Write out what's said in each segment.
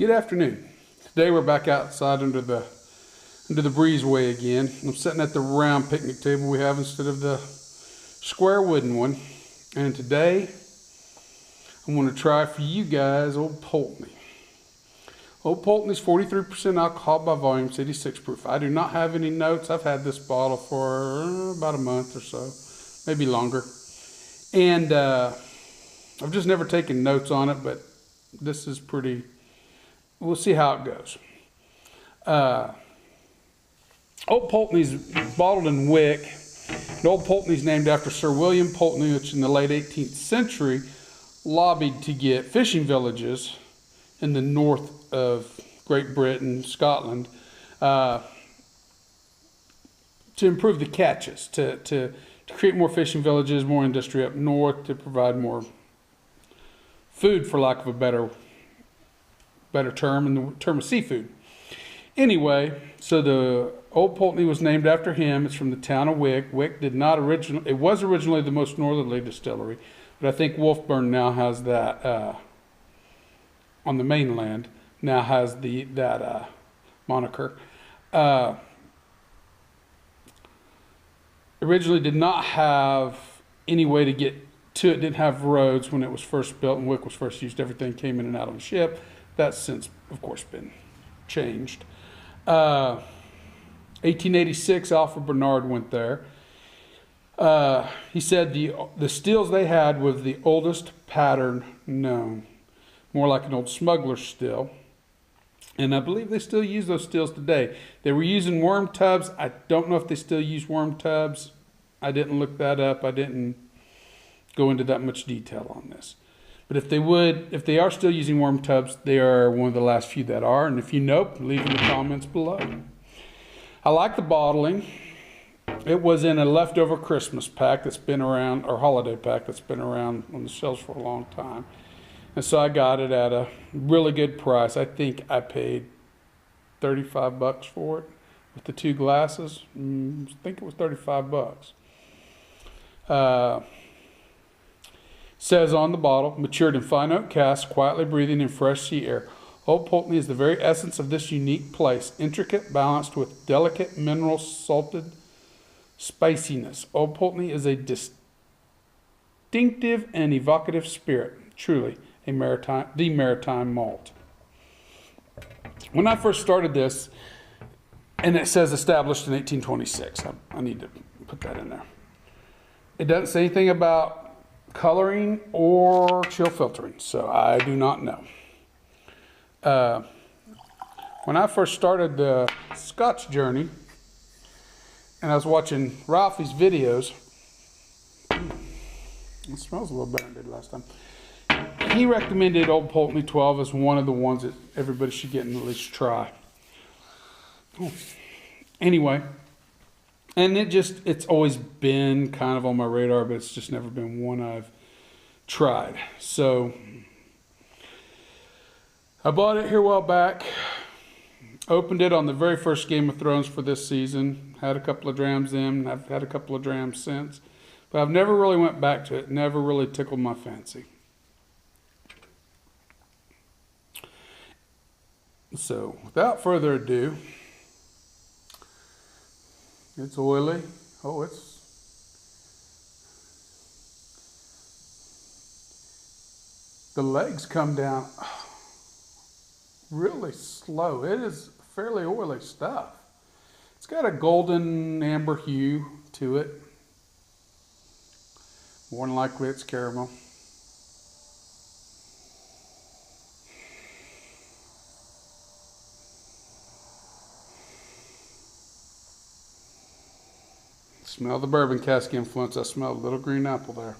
Good afternoon. Today we're back outside under the breezeway again. I'm sitting at the round picnic table we have instead of the square wooden one. And today I'm going to try for you guys Old Pultney. Old Pultney's 43% alcohol by volume, 86 proof. I do not have any notes. I've had this bottle for about a month or so, maybe longer. And I've just never taken notes on it, but this is pretty, we'll see how it goes. Old Pultney's bottled in Wick. And Old Pultney's named after Sir William Pulteney, which in the late 18th century lobbied to get fishing villages in the north of Great Britain, Scotland, to improve the catches, to create more fishing villages, more industry up north, to provide more food, for lack of a better term, and the term of seafood. Anyway, so the Old Pultney was named after him. It's from the town of Wick. Wick it was originally the most northerly distillery, but I think Wolfburn now has that, on the mainland, now has that moniker. Originally did not have any way to get to it, didn't have roads when it was first built and Wick was first used. Everything came in and out on a ship. That's since, of course, been changed. 1886, Alfred Bernard went there. He said the stills they had was the oldest pattern known, more like an old smuggler's still. And I believe they still use those stills today. They were using worm tubs. I don't know if they still use worm tubs. I didn't look that up. I didn't go into that much detail on this. But if they are still using worm tubs, they are one of the last few that are. And if you know, leave in the comments below. I like the bottling. It was in a leftover Christmas pack that's been around, or holiday pack that's been around on the shelves for a long time. And so I got it at a really good price. I think I paid $35 for it with the 2 glasses. I think it was $35. Says on the bottle, matured in fine oak casks, quietly breathing in fresh sea air. Old Pultney is the very essence of this unique place, intricate, balanced with delicate mineral salted spiciness. Old Pultney is a distinctive and evocative spirit, truly the maritime malt. When I first started this, and it says established in 1826, I need to put that in there. It doesn't say anything about coloring or chill filtering, so I do not know. When I first started the Scotch journey, and I was watching Ralphie's videos, it smells a little better than it did last time. He recommended Old Pultney 12 as one of the ones that everybody should get and at least try. Anyway, and it's always been kind of on my radar, but it's just never been one I've tried. So I bought it here a while back, opened it on the very first Game of Thrones for this season, had a couple of drams in, I've had a couple of drams since, but I've never really went back to it, never really tickled my fancy. So without further ado, it's oily. Oh, the legs come down really slow. It is fairly oily stuff. It's got a golden amber hue to it. More than likely it's caramel. Smell the bourbon cask influence. I smell a little green apple there.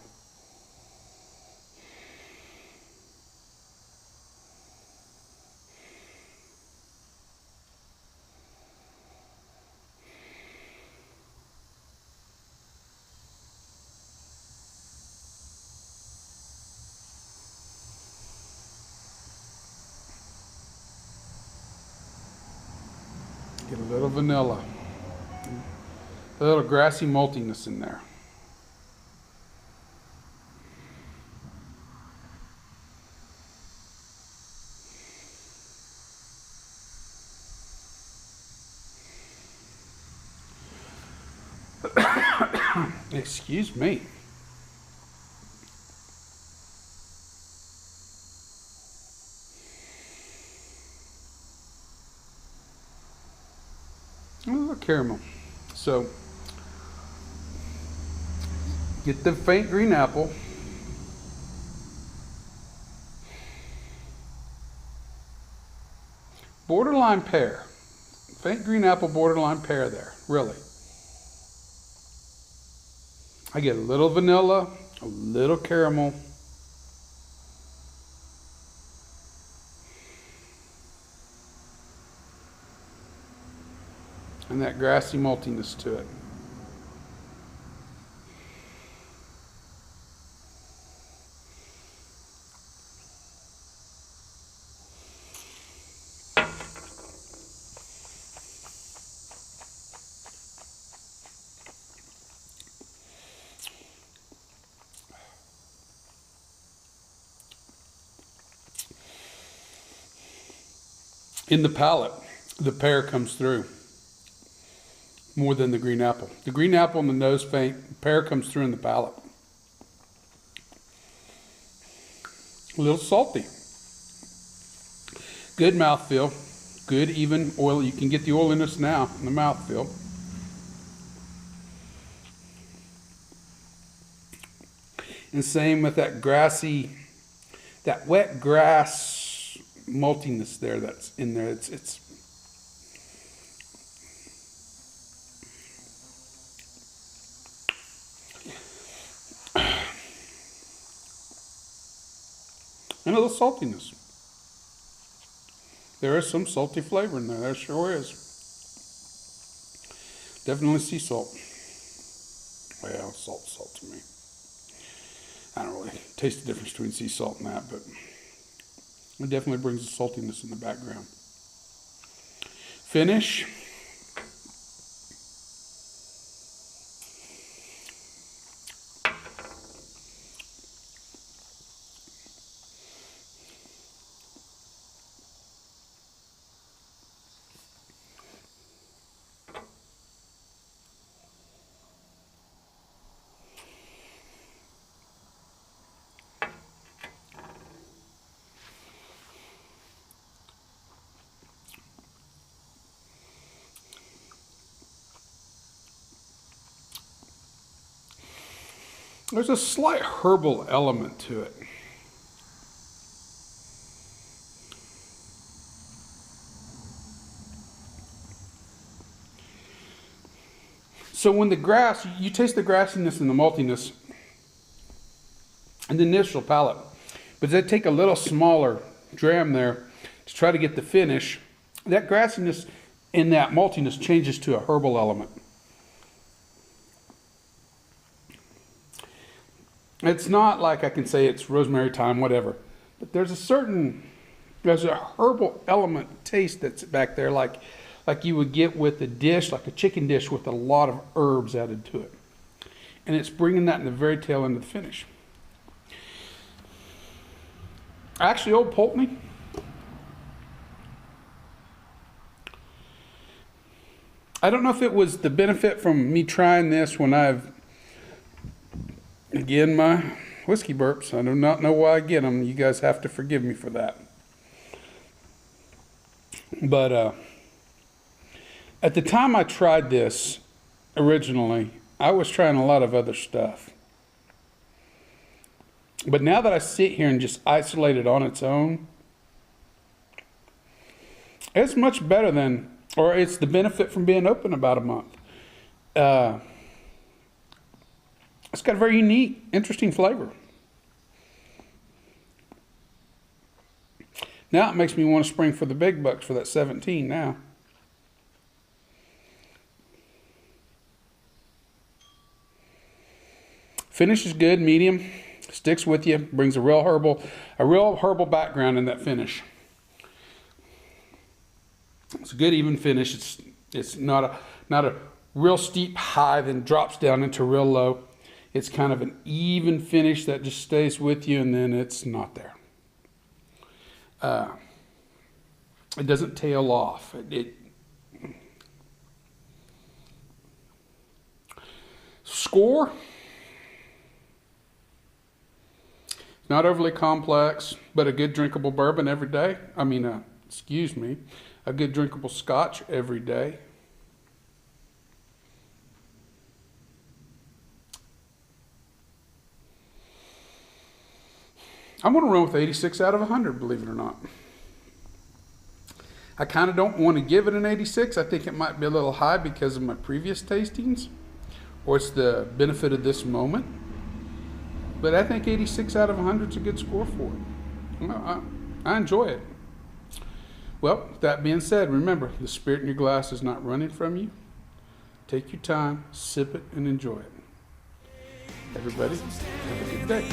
Get a little vanilla. A little grassy maltiness in there. Excuse me. Oh, caramel. So, get the faint green apple. Borderline pear. Faint green apple, borderline pear there, really. I get a little vanilla, a little caramel. And that grassy maltiness to it. In the palate, the pear comes through more than the green apple. The green apple and the nose faint, pear comes through in the palate. A little salty. Good mouthfeel. Good even oil. You can get the oiliness now in the mouthfeel. And same with that grassy, that wet grass maltiness there that's in there. It's and a little saltiness. There is some salty flavor in there. There sure is. Definitely sea salt. Well, salt to me. I don't really taste the difference between sea salt and that, but it definitely brings the saltiness in the background. Finish. There's a slight herbal element to it. So when the grass, you taste the grassiness and the maltiness in the initial palate, but they take a little smaller dram there to try to get the finish. That grassiness and that maltiness changes to a herbal element. It's not like I can say it's rosemary, thyme, whatever, but there's a herbal element taste that's back there, like you would get with a dish, like a chicken dish with a lot of herbs added to it. And it's bringing that in the very tail end of the finish. Actually, Old Pultney, I don't know if it was the benefit from me trying this when again, my whiskey burps. I do not know why I get them. You guys have to forgive me for that. But at the time I tried this originally, I was trying a lot of other stuff. But now that I sit here and just isolate it on its own, it's much better than, or it's the benefit from being open about a month. It's got a very unique, interesting flavor. Now it makes me want to spring for the big bucks for that 17 now. Finish is good, medium, sticks with you, brings a real herbal background in that finish. It's a good even finish. It's not a real steep high, then drops down into real low. It's kind of an even finish that just stays with you, and then it's not there. It doesn't tail off. Score. Not overly complex, but a good drinkable bourbon every day. I mean, a good drinkable scotch every day. I'm going to run with 86 out of 100, believe it or not. I kind of don't want to give it an 86. I think it might be a little high because of my previous tastings, or it's the benefit of this moment. But I think 86 out of 100 is a good score for it. I enjoy it. Well, that being said, remember, the spirit in your glass is not running from you. Take your time, sip it, and enjoy it. Everybody, have a good day.